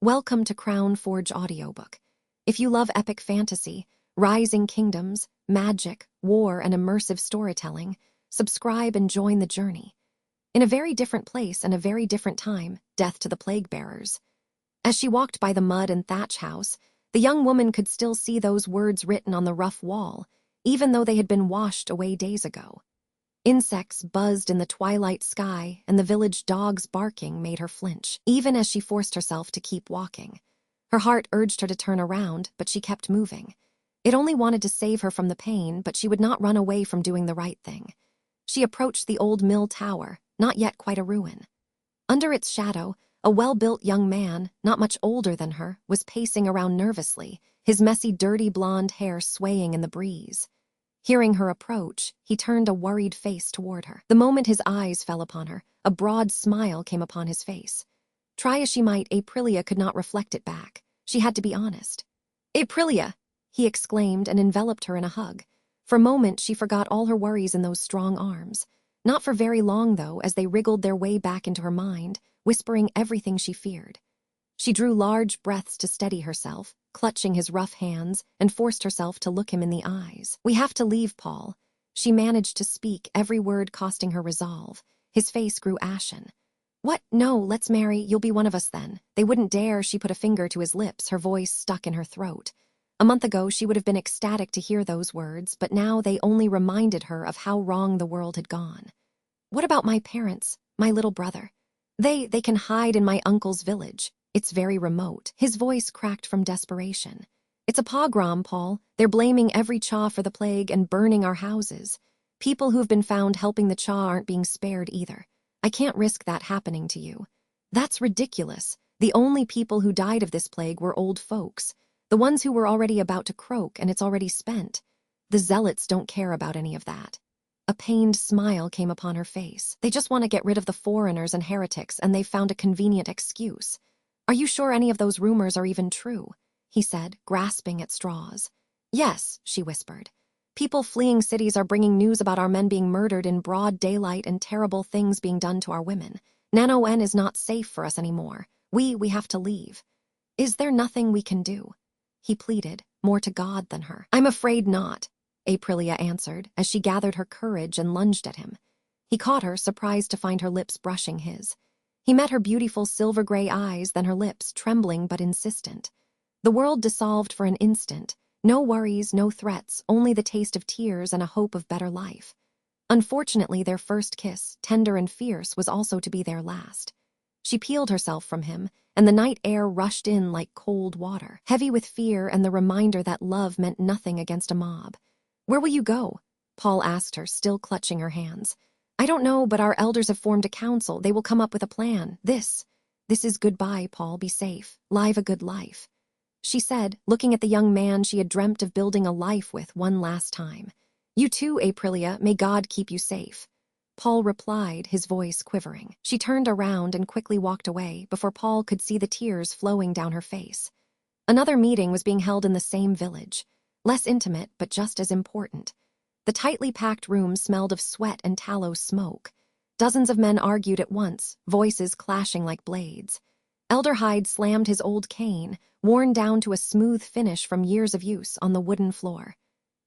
Welcome to Crown Forge audiobook. If you love epic fantasy, rising kingdoms, magic, war, and immersive storytelling, subscribe and join the journey. In a very different place and a very different time, death to the plague bearers. As she walked by the mud and thatch house, the young woman could still see those words written on the rough wall, even though they had been washed away days ago. Insects buzzed in the twilight sky, and the village dog's barking made her flinch, even as she forced herself to keep walking. Her heart urged her to turn around, but she kept moving. It only wanted to save her from the pain, but she would not run away from doing the right thing. She approached the old mill tower, not yet quite a ruin. Under its shadow, a well-built young man, not much older than her, was pacing around nervously, his messy, dirty blonde hair swaying in the breeze. Hearing her approach, he turned a worried face toward her. The moment his eyes fell upon her, a broad smile came upon his face. Try as she might, Aprilia could not reflect it back. She had to be honest. "Aprilia!" he exclaimed and enveloped her in a hug. For a moment, she forgot all her worries in those strong arms. Not for very long, though, as they wriggled their way back into her mind, whispering everything she feared. She drew large breaths to steady herself, clutching his rough hands, and forced herself to look him in the eyes. "We have to leave, Paul." She managed to speak, every word costing her resolve. His face grew ashen. "What? No, let's marry. You'll be one of us then." They wouldn't dare. She put a finger to his lips, her voice stuck in her throat. A month ago, she would have been ecstatic to hear those words, but now they only reminded her of how wrong the world had gone. "What about my parents, my little brother? They can hide in my uncle's village. It's very remote." His voice cracked from desperation. "It's a pogrom, Paul. They're blaming every Cha for the plague and burning our houses. People who've been found helping the Cha aren't being spared either. I can't risk that happening to you." "That's ridiculous. The only people who died of this plague were old folks. The ones who were already about to croak, and it's already spent. The zealots don't care about any of that." A pained smile came upon her face. "They just want to get rid of the foreigners and heretics, and they've found a convenient excuse. Are you sure any of those rumors are even true?" he said, grasping at straws. "Yes," she whispered. "People fleeing cities are bringing news about our men being murdered in broad daylight and terrible things being done to our women. Nanoen is not safe for us anymore. We have to leave. Is there nothing we can do?" he pleaded, more to God than her. "I'm afraid not," Aprilia answered, as she gathered her courage and lunged at him. He caught her, surprised to find her lips brushing his. He met her beautiful silver-gray eyes, then her lips, trembling but insistent. The world dissolved for an instant. No worries, no threats, only the taste of tears and a hope of better life. Unfortunately, their first kiss, tender and fierce, was also to be their last. She peeled herself from him, and the night air rushed in like cold water, heavy with fear and the reminder that love meant nothing against a mob. "Where will you go?" Paul asked her, still clutching her hands. "I don't know, but our elders have formed a council. They will come up with a plan. This is goodbye, Paul. Be safe. Live a good life," she said, looking at the young man she had dreamt of building a life with one last time. "You too, Aprilia. May God keep you safe." Paul replied, his voice quivering. She turned around and quickly walked away before Paul could see the tears flowing down her face. Another meeting was being held in the same village. Less intimate, but just as important. The tightly packed room smelled of sweat and tallow smoke. Dozens of men argued at once, voices clashing like blades. Elder Hyde slammed his old cane, worn down to a smooth finish from years of use, on the wooden floor.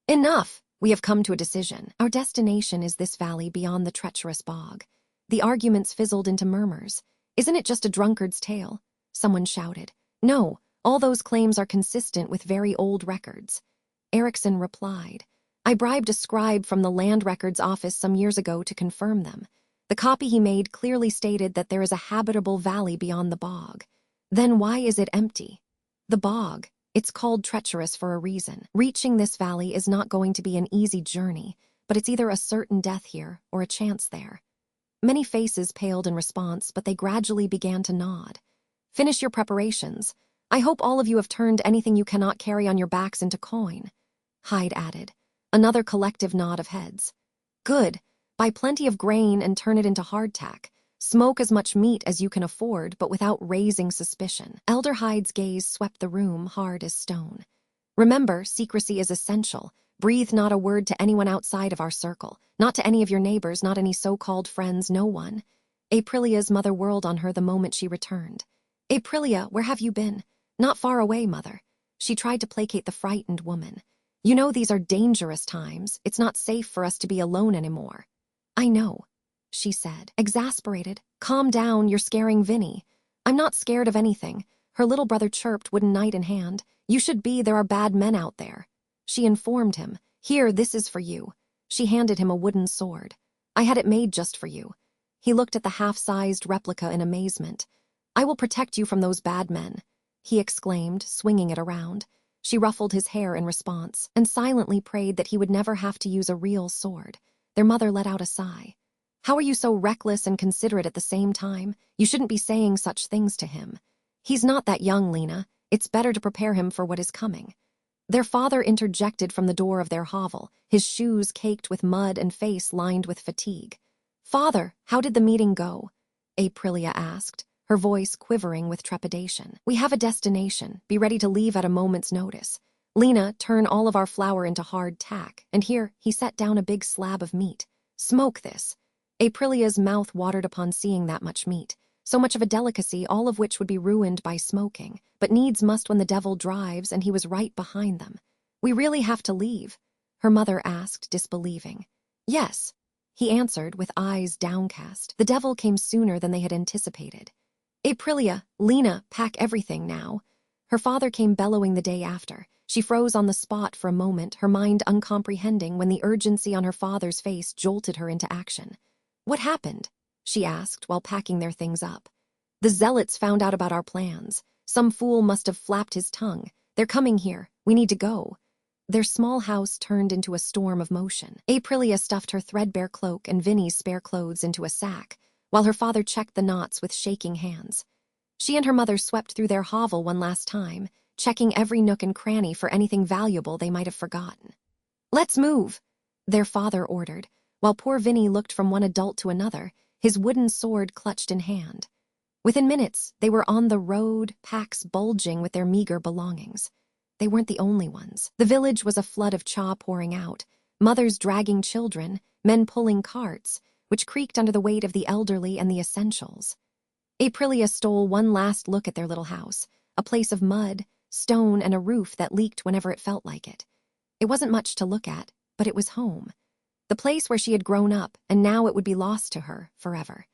"Enough! We have come to a decision. Our destination is this valley beyond the treacherous bog." The arguments fizzled into murmurs. "Isn't it just a drunkard's tale?" someone shouted. "No, all those claims are consistent with very old records." Erickson replied, "I bribed a scribe from the Land Records office some years ago to confirm them. The copy he made clearly stated that there is a habitable valley beyond the bog. Then why is it empty? The bog, it's called treacherous for a reason. Reaching this valley is not going to be an easy journey, but it's either a certain death here or a chance there." Many faces paled in response, but they gradually began to nod. "Finish your preparations. I hope all of you have turned anything you cannot carry on your backs into coin," Hyde added. Another collective nod of heads. "Good. Buy plenty of grain and turn it into hardtack. Smoke as much meat as you can afford, but without raising suspicion." Elder Hyde's gaze swept the room, hard as stone. "Remember, secrecy is essential. Breathe not a word to anyone outside of our circle. Not to any of your neighbors, not any so-called friends, no one." Aprilia's mother whirled on her the moment she returned. Aprilia, where have you been? Not far away, mother. She tried to placate the frightened woman. You know these are dangerous times. It's not safe for us to be alone anymore. I know, she said, exasperated. Calm down, you're scaring Vinny. I'm not scared of anything. Her little brother chirped, wooden knight in hand. You should be, there are bad men out there. She informed him. Here, this is for you. She handed him a wooden sword. I had it made just for you. He looked at the half-sized replica in amazement. I will protect you from those bad men, he exclaimed, swinging it around. She ruffled his hair in response, and silently prayed that he would never have to use a real sword. Their mother let out a sigh. How are you so reckless and considerate at the same time? You shouldn't be saying such things to him. He's not that young, Lena. It's better to prepare him for what is coming. Their father interjected from the door of their hovel, his shoes caked with mud and face lined with fatigue. Father, how did the meeting go? Aprilia asked, her voice quivering with trepidation. We have a destination. Be ready to leave at a moment's notice. Lena, turn all of our flour into hard tack, and here, he set down a big slab of meat. Smoke this. Aprilia's mouth watered upon seeing that much meat. So much of a delicacy, all of which would be ruined by smoking, but needs must when the devil drives, and he was right behind them. We really have to leave? Her mother asked, disbelieving. Yes, he answered with eyes downcast. The devil came sooner than they had anticipated. Aprilia, Lena, pack everything now. Her father came bellowing the day after. She froze on the spot for a moment, her mind uncomprehending when the urgency on her father's face jolted her into action. What happened? She asked while packing their things up. The zealots found out about our plans. Some fool must have flapped his tongue. They're coming here. We need to go. Their small house turned into a storm of motion. Aprilia stuffed her threadbare cloak and Vinny's spare clothes into a sack, while her father checked the knots with shaking hands. She and her mother swept through their hovel one last time, checking every nook and cranny for anything valuable they might have forgotten. Let's move, their father ordered, while poor Vinny looked from one adult to another, his wooden sword clutched in hand. Within minutes, they were on the road, packs bulging with their meager belongings. They weren't the only ones. The village was a flood of chaw pouring out, mothers dragging children, men pulling carts, which creaked under the weight of the elderly and the essentials. Aprilia stole one last look at their little house, a place of mud, stone, and a roof that leaked whenever it felt like it. It wasn't much to look at, but it was home. The place where she had grown up, and now it would be lost to her forever.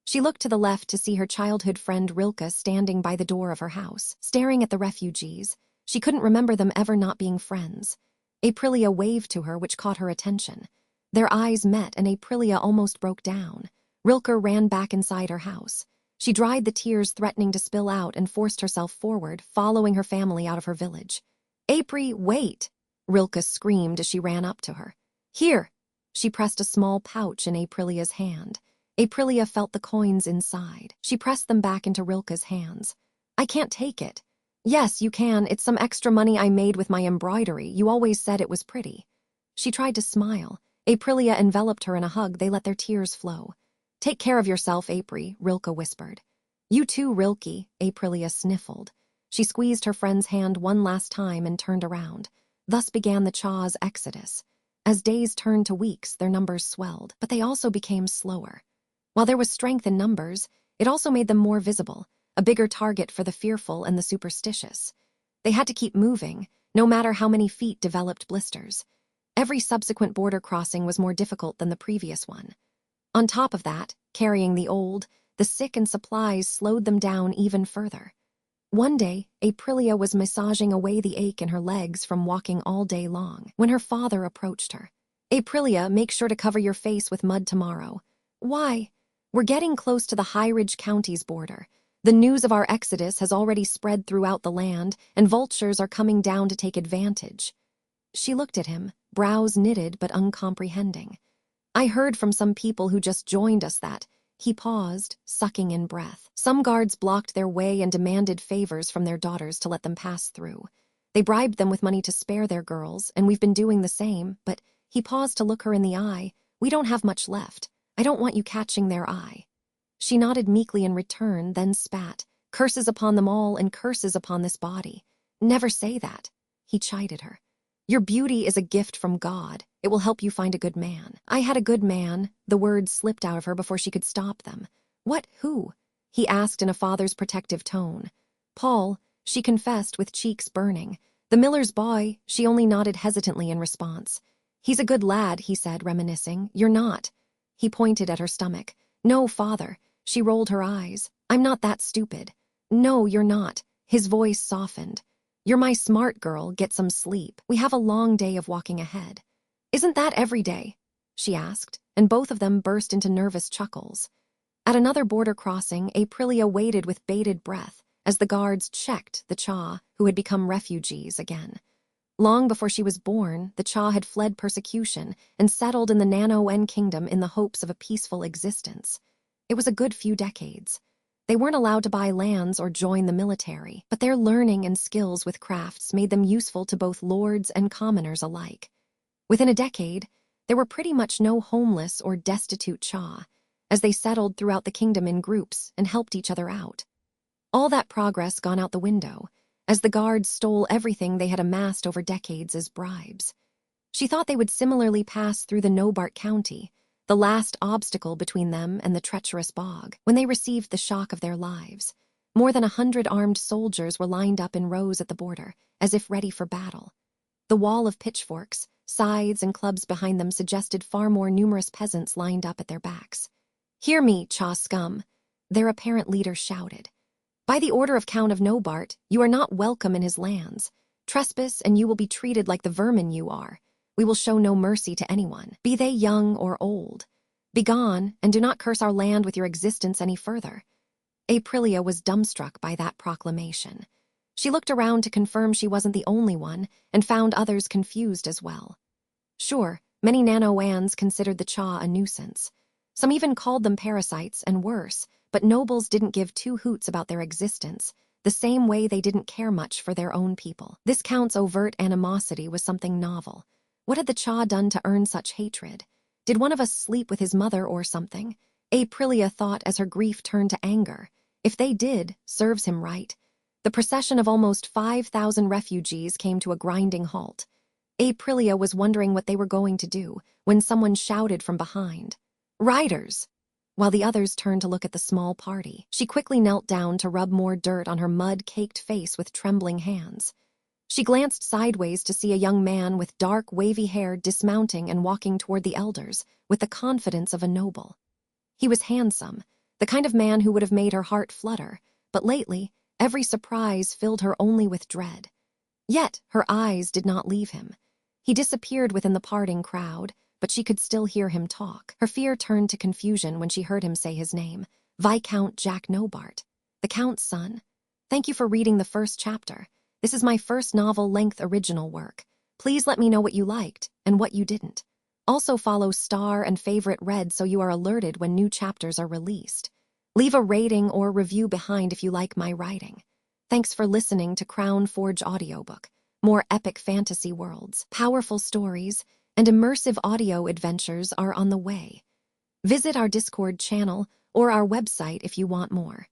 She looked to the left to see her childhood friend Rilke standing by the door of her house, staring at the refugees. She couldn't remember them ever not being friends. Aprilia waved to her, which caught her attention. Their eyes met, and Aprilia almost broke down. Rilke ran back inside her house. She dried the tears threatening to spill out and forced herself forward, following her family out of her village. Apri, wait! Rilke screamed as she ran up to her. Here! She pressed a small pouch in Aprilia's hand. Aprilia felt the coins inside. She pressed them back into Rilke's hands. I can't take it. Yes, you can. It's some extra money I made with my embroidery. You always said it was pretty. She tried to smile. Aprilia enveloped her in a hug. They let their tears flow. Take care of yourself, Apri, Rilke whispered. You too, Rilke, Aprilia sniffled. She squeezed her friend's hand one last time and turned around. Thus began the Chaw's exodus. As days turned to weeks, their numbers swelled, but they also became slower. While there was strength in numbers, it also made them more visible, a bigger target for the fearful and the superstitious. They had to keep moving, no matter how many feet developed blisters. Every subsequent border crossing was more difficult than the previous one. On top of that, carrying the old, the sick and supplies slowed them down even further. One day, Aprilia was massaging away the ache in her legs from walking all day long when her father approached her. Aprilia, make sure to cover your face with mud tomorrow. Why? We're getting close to the High Ridge County's border. The news of our exodus has already spread throughout the land, and vultures are coming down to take advantage. She looked at him, brows knitted but uncomprehending. I heard from some people who just joined us that. He paused, sucking in breath. Some guards blocked their way and demanded favors from their daughters to let them pass through. They bribed them with money to spare their girls, and we've been doing the same, but he paused to look her in the eye. We don't have much left. I don't want you catching their eye. She nodded meekly in return, then spat. Curses upon them all and curses upon this body. Never say that. He chided her. Your beauty is a gift from God. It will help you find a good man. I had a good man. The words slipped out of her before she could stop them. What? Who? he asked in a father's protective tone. Paul, she confessed with cheeks burning. The miller's boy, she only nodded hesitantly in response. He's a good lad, he said, reminiscing. You're not. He pointed at her stomach. No, father. She rolled her eyes. I'm not that stupid. No, you're not. His voice softened. You're my smart girl, get some sleep. We have a long day of walking ahead. Isn't that every day? She asked, and both of them burst into nervous chuckles. At another border crossing, Aprilia waited with bated breath as the guards checked the Cha, who had become refugees again. Long before she was born, the Cha had fled persecution and settled in the Nano-Wen kingdom in the hopes of a peaceful existence. It was a good few decades. They weren't allowed to buy lands or join the military, but their learning and skills with crafts made them useful to both lords and commoners alike. Within a decade, there were pretty much no homeless or destitute Cha, as they settled throughout the kingdom in groups and helped each other out. All that progress gone out the window, as the guards stole everything they had amassed over decades as bribes. She thought they would similarly pass through the Nobart County, the last obstacle between them and the treacherous bog, when they received the shock of their lives. More than 100 armed soldiers were lined up in rows at the border, as if ready for battle. The wall of pitchforks, scythes, and clubs behind them suggested far more numerous peasants lined up at their backs. Hear me, Cha scum, their apparent leader shouted. By the order of Count of Nobart, you are not welcome in his lands. Trespass, and you will be treated like the vermin you are. We will show no mercy to anyone, be they young or old. Begone, and do not curse our land with your existence any further. Aprilia was dumbstruck by that proclamation. She looked around to confirm she wasn't the only one, and found others confused as well. Sure, many Nano-Wans considered the Cha a nuisance. Some even called them parasites, and worse, but nobles didn't give two hoots about their existence, the same way they didn't care much for their own people. This count's overt animosity was something novel. What had the Cha done to earn such hatred? Did one of us sleep with his mother or something? Aprilia thought as her grief turned to anger. If they did, serves him right. The procession of almost 5,000 refugees came to a grinding halt. Aprilia was wondering what they were going to do when someone shouted from behind, "Riders!" While the others turned to look at the small party, she quickly knelt down to rub more dirt on her mud-caked face with trembling hands. She glanced sideways to see a young man with dark, wavy hair dismounting and walking toward the elders with the confidence of a noble. He was handsome, the kind of man who would have made her heart flutter, but lately, every surprise filled her only with dread. Yet her eyes did not leave him. He disappeared within the parting crowd, but she could still hear him talk. Her fear turned to confusion when she heard him say his name, Viscount Jack Nobart, the Count's son. Thank you for reading the first chapter. This is my first novel-length original work. Please let me know what you liked and what you didn't. Also follow Star and Favorite Red so you are alerted when new chapters are released. Leave a rating or review behind if you like my writing. Thanks for listening to Crown Forge audiobook. More epic fantasy worlds, powerful stories, and immersive audio adventures are on the way. Visit our Discord channel or our website if you want more.